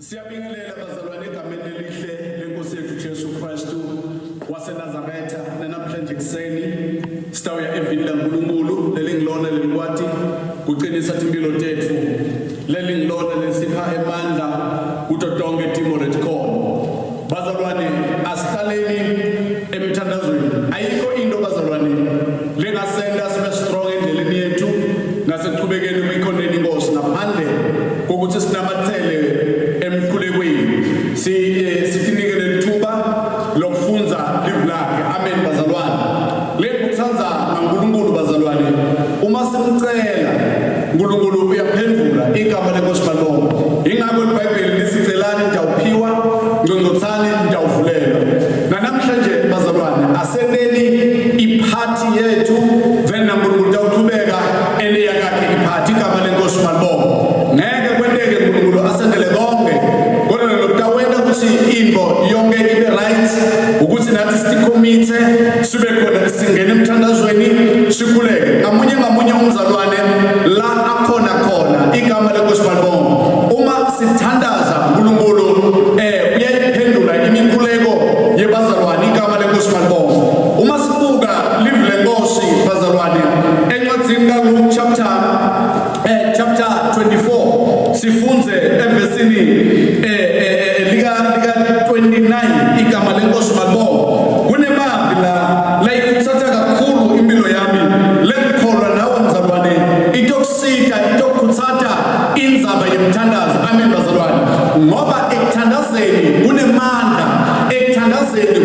Siyabingelela bazalwane egameni elihle lenkosi yethu Jesu Kristu waseNazaretha namhlanje kuseni sitawuya evini laNkulunkulu lelingilona lelikwathi kuqinisa impilo tethu lelingilona lesipha emandla kuto tonke timo letikhona. Bazalwane asihlaleni emthandazweni, ayikho into bazalwane lengasenda sibe strong endleleni yethu nasekuqhubekeni kwikhoneni inkosi ngaphandle kokuthi sinamathele emkhulekweni sithinikele lithuba lokufunza live lakhe. Amen bazalwane. Lekuthanza ngaNkulunkulu bazalwane, uma simcela uNkulunkulu uyaphendula igama lenkosi malonga. Ingakho iBhayibheli lisicelani ndawuphiwa, ngconcothani ndawuvulelwa. Namhlanje bazalwane asendeni iphathi yethu then naNkulunkulu tawuqhubeka eleyakhe iphathi igama lenkosi malonga. Ngeke kwenteke uNkulunkulu asendele konke kodwa lokutawenda ukuthi into yonke ibe right, ukuthi nathi sitikomithe sibe khona singena emthandazweni sikhuleke ngamunye umzalwane la akhona khona igama lenkosi malonga. Uma sithandaza uNkulunkulu uyayiphendula imikhuleko yebazalwane igama lenkosi malonga. Uma sibuka live lenkosi bazalwane encwadzini kaLuke chapter 24 sifunze evesini lika 29 igama lenkosi malonga. Kunemavi la ikuthatha kakhulu impilo yami lekholwa nawe mzalwane itokusita itokuthata inzaba yemthandazo. Amen bazalwane, ngoba ekuthandazeni kunemandla, ekuthandazeni